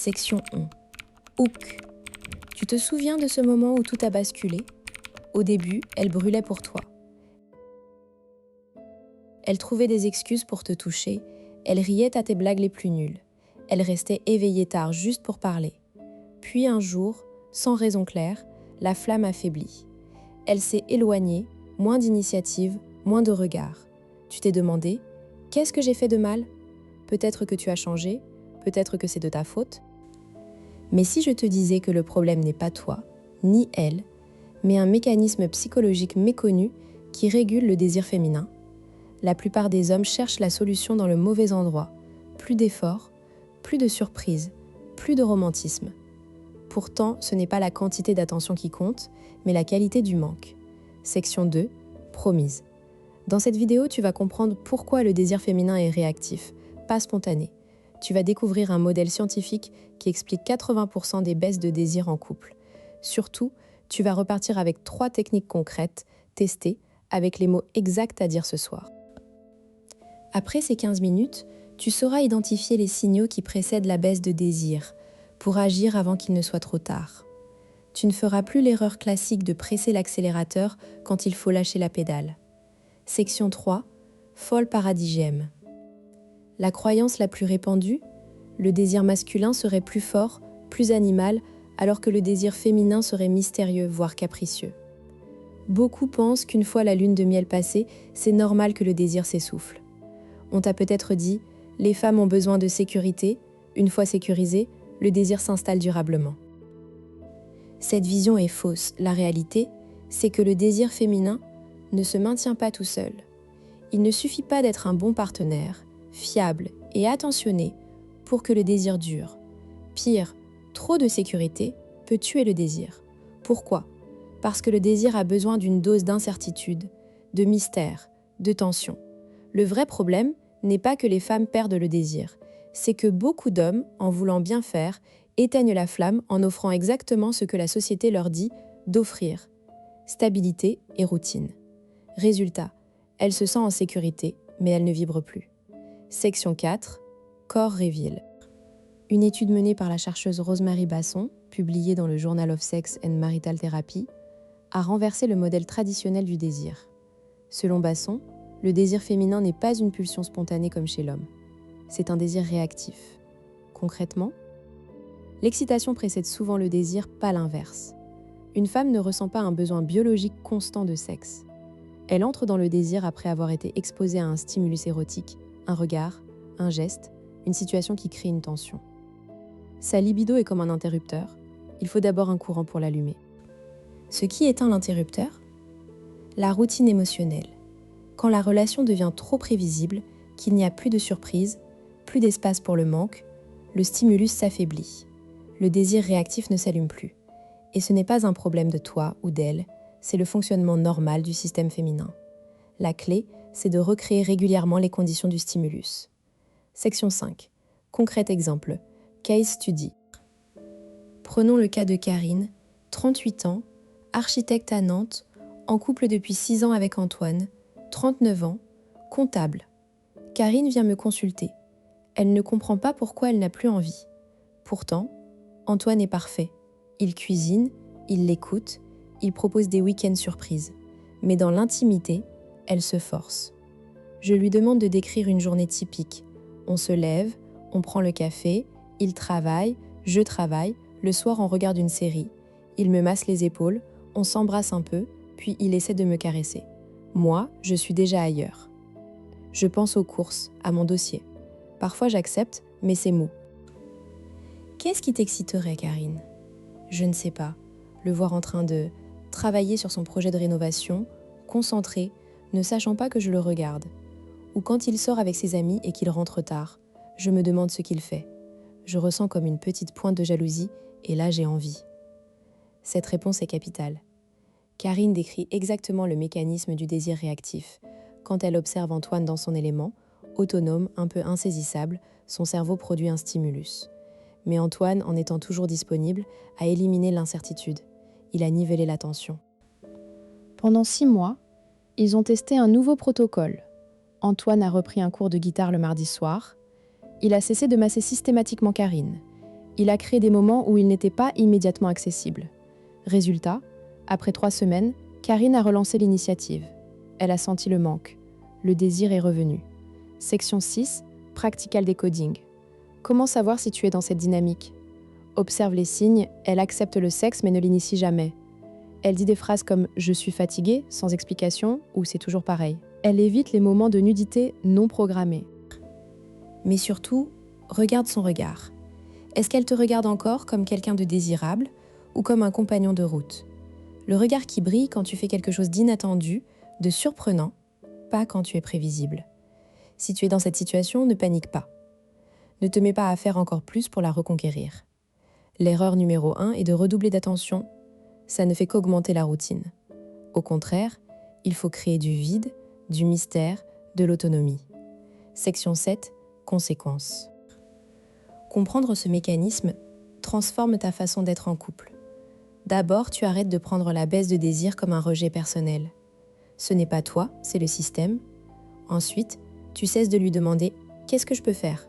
Section 1. Hook. Tu te souviens de ce moment où tout a basculé ? Au début, elle brûlait pour toi. Elle trouvait des excuses pour te toucher, elle riait à tes blagues les plus nulles. Elle restait éveillée tard juste pour parler. Puis un jour, sans raison claire, la flamme affaiblit. Elle s'est éloignée, moins d'initiative, moins de regard. Tu t'es demandé « Qu'est-ce que j'ai fait de mal ?» Peut-être que tu as changé, peut-être que c'est de ta faute. Mais si je te disais que le problème n'est pas toi, ni elle, mais un mécanisme psychologique méconnu qui régule le désir féminin, la plupart des hommes cherchent la solution dans le mauvais endroit. Plus d'efforts, plus de surprises, plus de romantisme. Pourtant, ce n'est pas la quantité d'attention qui compte, mais la qualité du manque. Section 2, promise. Dans cette vidéo, tu vas comprendre pourquoi le désir féminin est réactif, pas spontané. Tu vas découvrir un modèle scientifique qui explique 80% des baisses de désir en couple. Surtout, tu vas repartir avec 3 techniques concrètes, testées, avec les mots exacts à dire ce soir. Après ces 15 minutes, tu sauras identifier les signaux qui précèdent la baisse de désir, pour agir avant qu'il ne soit trop tard. Tu ne feras plus l'erreur classique de presser l'accélérateur quand il faut lâcher la pédale. Section 3, folle paradigme. La croyance la plus répandue, le désir masculin serait plus fort, plus animal, alors que le désir féminin serait mystérieux, voire capricieux. Beaucoup pensent qu'une fois la lune de miel passée, c'est normal que le désir s'essouffle. On t'a peut-être dit, les femmes ont besoin de sécurité, une fois sécurisées, le désir s'installe durablement. Cette vision est fausse. La réalité, c'est que le désir féminin ne se maintient pas tout seul. Il ne suffit pas d'être un bon partenaire, fiable et attentionné pour que le désir dure. Pire, trop de sécurité peut tuer le désir. Pourquoi ? Parce que le désir a besoin d'une dose d'incertitude, de mystère, de tension. Le vrai problème n'est pas que les femmes perdent le désir, c'est que beaucoup d'hommes, en voulant bien faire, éteignent la flamme en offrant exactement ce que la société leur dit d'offrir, stabilité et routine. Résultat, elle se sent en sécurité, mais elle ne vibre plus. Section 4, corps reveal. Une étude menée par la chercheuse Rosemary Basson, publiée dans le Journal of Sex and Marital Therapy, a renversé le modèle traditionnel du désir. Selon Basson, le désir féminin n'est pas une pulsion spontanée comme chez l'homme. C'est un désir réactif. Concrètement, l'excitation précède souvent le désir, pas l'inverse. Une femme ne ressent pas un besoin biologique constant de sexe. Elle entre dans le désir après avoir été exposée à un stimulus érotique, un regard, un geste, une situation qui crée une tension. Sa libido est comme un interrupteur. Il faut d'abord un courant pour l'allumer. Ce qui éteint l'interrupteur ? La routine émotionnelle. Quand la relation devient trop prévisible, qu'il n'y a plus de surprise, plus d'espace pour le manque, le stimulus s'affaiblit. Le désir réactif ne s'allume plus. Et ce n'est pas un problème de toi ou d'elle, c'est le fonctionnement normal du système féminin. La clé, c'est de recréer régulièrement les conditions du stimulus. Section 5. Concret exemple. Case study. Prenons le cas de Karine, 38 ans, architecte à Nantes, en couple depuis 6 ans avec Antoine, 39 ans, comptable. Karine vient me consulter. Elle ne comprend pas pourquoi elle n'a plus envie. Pourtant, Antoine est parfait. Il cuisine, il l'écoute, il propose des week-ends surprises. Mais dans l'intimité, elle se force. Je lui demande de décrire une journée typique. On se lève, on prend le café, il travaille, je travaille, le soir on regarde une série. Il me masse les épaules, on s'embrasse un peu, puis il essaie de me caresser. Moi, je suis déjà ailleurs. Je pense aux courses, à mon dossier. Parfois j'accepte, mais c'est mou. Qu'est-ce qui t'exciterait, Karine ? Je ne sais pas. Le voir en train de travailler sur son projet de rénovation, concentré, ne sachant pas que je le regarde. Ou quand il sort avec ses amis et qu'il rentre tard, je me demande ce qu'il fait. Je ressens comme une petite pointe de jalousie et là j'ai envie. Cette réponse est capitale. Karine décrit exactement le mécanisme du désir réactif. Quand elle observe Antoine dans son élément, autonome, un peu insaisissable, son cerveau produit un stimulus. Mais Antoine, en étant toujours disponible, a éliminé l'incertitude. Il a nivelé la tension. Pendant 6 mois, ils ont testé un nouveau protocole. Antoine a repris un cours de guitare le mardi soir. Il a cessé de masser systématiquement Karine. Il a créé des moments où il n'était pas immédiatement accessible. Résultat, après 3 semaines, Karine a relancé l'initiative. Elle a senti le manque. Le désir est revenu. Section 6, Practical Decoding. Comment savoir si tu es dans cette dynamique ? Observe les signes, elle accepte le sexe mais ne l'initie jamais. Elle dit des phrases comme « je suis fatiguée » sans explication ou « c'est toujours pareil ». Elle évite les moments de nudité non programmés. Mais surtout, regarde son regard. Est-ce qu'elle te regarde encore comme quelqu'un de désirable ou comme un compagnon de route ? Le regard qui brille quand tu fais quelque chose d'inattendu, de surprenant, pas quand tu es prévisible. Si tu es dans cette situation, ne panique pas. Ne te mets pas à faire encore plus pour la reconquérir. L'erreur numéro 1 est de redoubler d'attention. Ça ne fait qu'augmenter la routine. Au contraire, il faut créer du vide, du mystère, de l'autonomie. Section 7, conséquences. Comprendre ce mécanisme transforme ta façon d'être en couple. D'abord, tu arrêtes de prendre la baisse de désir comme un rejet personnel. Ce n'est pas toi, c'est le système. Ensuite, tu cesses de lui demander « qu'est-ce que je peux faire ?»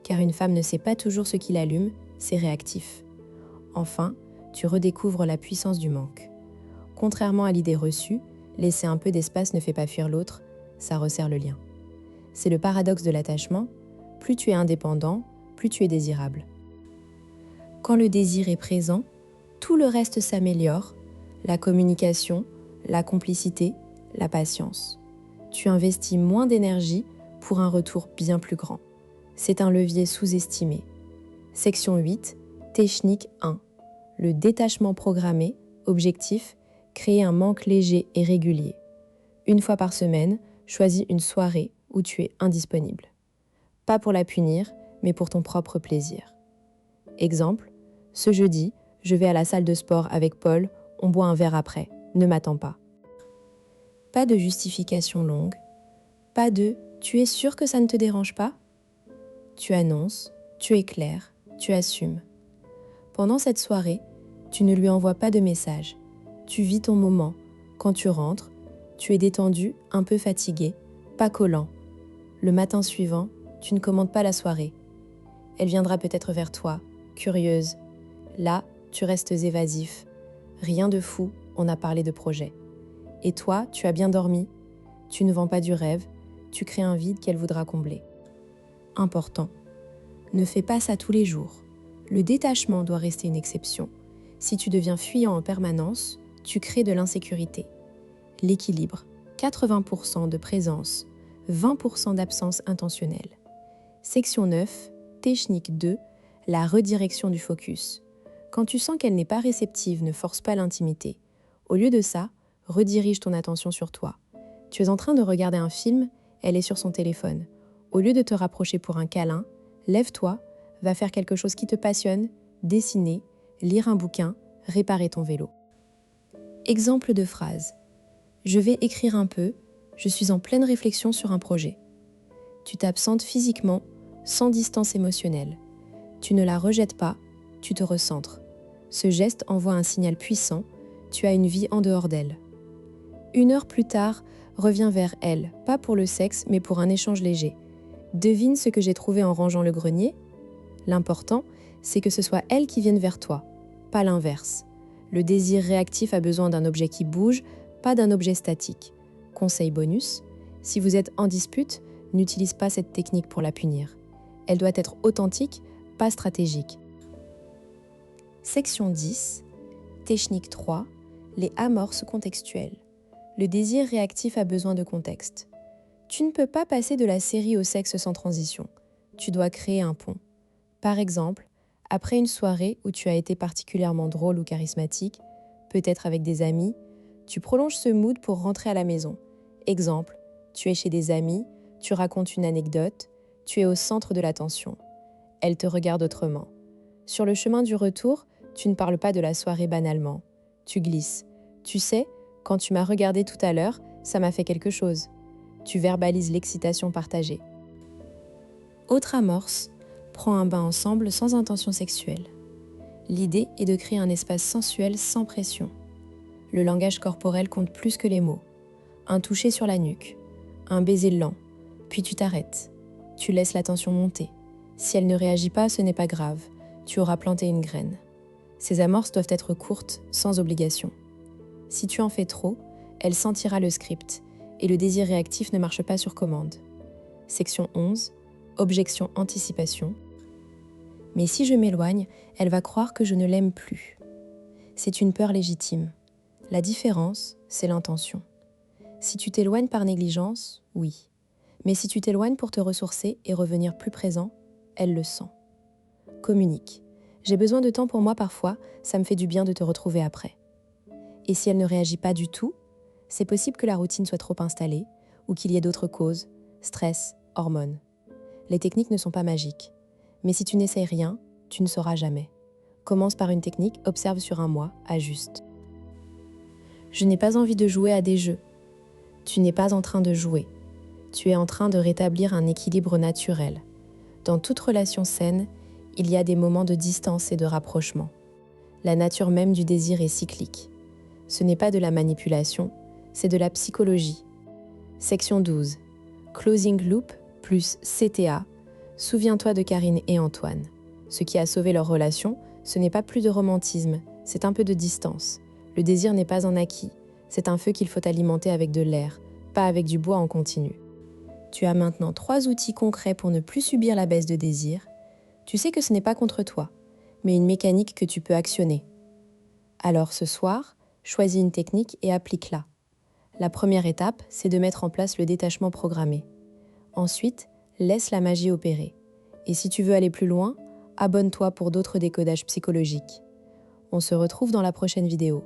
Car une femme ne sait pas toujours ce qui l'allume, c'est réactif. Enfin, tu redécouvres la puissance du manque. Contrairement à l'idée reçue, laisser un peu d'espace ne fait pas fuir l'autre, ça resserre le lien. C'est le paradoxe de l'attachement, plus tu es indépendant, plus tu es désirable. Quand le désir est présent, tout le reste s'améliore, la communication, la complicité, la patience. Tu investis moins d'énergie pour un retour bien plus grand. C'est un levier sous-estimé. Section 8, Technique 1. Le détachement programmé, objectif, créer un manque léger et régulier. Une fois par semaine, choisis une soirée où tu es indisponible. Pas pour la punir, mais pour ton propre plaisir. Exemple, ce jeudi, je vais à la salle de sport avec Paul, on boit un verre après, ne m'attends pas. Pas de justification longue, pas de « tu es sûr que ça ne te dérange pas ?» Tu annonces, tu es clair, tu assumes. Pendant cette soirée, tu ne lui envoies pas de message. Tu vis ton moment. Quand tu rentres, tu es détendu, un peu fatigué, pas collant. Le matin suivant, tu ne commandes pas la soirée. Elle viendra peut-être vers toi, curieuse. Là, tu restes évasif. Rien de fou, on a parlé de projet. Et toi, tu as bien dormi. Tu ne vends pas du rêve, tu crées un vide qu'elle voudra combler. Important. Ne fais pas ça tous les jours. Le détachement doit rester une exception. Si tu deviens fuyant en permanence, tu crées de l'insécurité. L'équilibre. 80% de présence, 20% d'absence intentionnelle. Section 9, Technique 2, la redirection du focus. Quand tu sens qu'elle n'est pas réceptive, ne force pas l'intimité. Au lieu de ça, redirige ton attention sur toi. Tu es en train de regarder un film, elle est sur son téléphone. Au lieu de te rapprocher pour un câlin, lève-toi, va faire quelque chose qui te passionne, dessiner, lire un bouquin, réparer ton vélo. Exemple de phrase. Je vais écrire un peu, je suis en pleine réflexion sur un projet. Tu t'absentes physiquement, sans distance émotionnelle. Tu ne la rejettes pas, tu te recentres. Ce geste envoie un signal puissant, tu as une vie en dehors d'elle. 1 heure plus tard, reviens vers elle, pas pour le sexe, mais pour un échange léger. Devine ce que j'ai trouvé en rangeant le grenier. L'important, c'est que ce soit elle qui vienne vers toi, pas l'inverse. Le désir réactif a besoin d'un objet qui bouge, pas d'un objet statique. Conseil bonus, si vous êtes en dispute, n'utilise pas cette technique pour la punir. Elle doit être authentique, pas stratégique. Section 10, Technique 3, les amorces contextuelles. Le désir réactif a besoin de contexte. Tu ne peux pas passer de la série au sexe sans transition. Tu dois créer un pont. Par exemple, après une soirée où tu as été particulièrement drôle ou charismatique, peut-être avec des amis, tu prolonges ce mood pour rentrer à la maison. Exemple, tu es chez des amis, tu racontes une anecdote, tu es au centre de l'attention. Elle te regarde autrement. Sur le chemin du retour, tu ne parles pas de la soirée banalement. Tu glisses. Tu sais, quand tu m'as regardé tout à l'heure, ça m'a fait quelque chose. Tu verbalises l'excitation partagée. Autre amorce, prends un bain ensemble sans intention sexuelle. L'idée est de créer un espace sensuel sans pression. Le langage corporel compte plus que les mots. Un toucher sur la nuque, un baiser lent, puis tu t'arrêtes. Tu laisses la tension monter. Si elle ne réagit pas, ce n'est pas grave. tu auras planté une graine. Ces amorces doivent être courtes, sans obligation. Si tu en fais trop, elle sentira le script et le désir réactif ne marche pas sur commande. Section 11. Objection anticipation. Mais si je m'éloigne, elle va croire que je ne l'aime plus. C'est une peur légitime. La différence, c'est l'intention. Si tu t'éloignes par négligence, oui. Mais si tu t'éloignes pour te ressourcer et revenir plus présent, elle le sent. Communique. J'ai besoin de temps pour moi parfois, ça me fait du bien de te retrouver après. Et si elle ne réagit pas du tout, c'est possible que la routine soit trop installée ou qu'il y ait d'autres causes, stress, hormones. Les techniques ne sont pas magiques. Mais si tu n'essayes rien, tu ne sauras jamais. Commence par une technique, observe sur un mois, ajuste. Je n'ai pas envie de jouer à des jeux. Tu n'es pas en train de jouer. Tu es en train de rétablir un équilibre naturel. Dans toute relation saine, il y a des moments de distance et de rapprochement. La nature même du désir est cyclique. Ce n'est pas de la manipulation, c'est de la psychologie. Section 12. Closing Loop plus CTA. Souviens-toi de Karine et Antoine. Ce qui a sauvé leur relation, ce n'est pas plus de romantisme, c'est un peu de distance. Le désir n'est pas un acquis, c'est un feu qu'il faut alimenter avec de l'air, pas avec du bois en continu. Tu as maintenant 3 outils concrets pour ne plus subir la baisse de désir. Tu sais que ce n'est pas contre toi, mais une mécanique que tu peux actionner. Alors ce soir, choisis une technique et applique-la. La première étape, c'est de mettre en place le détachement programmé. Ensuite, laisse la magie opérer. Et si tu veux aller plus loin, abonne-toi pour d'autres décodages psychologiques. On se retrouve dans la prochaine vidéo.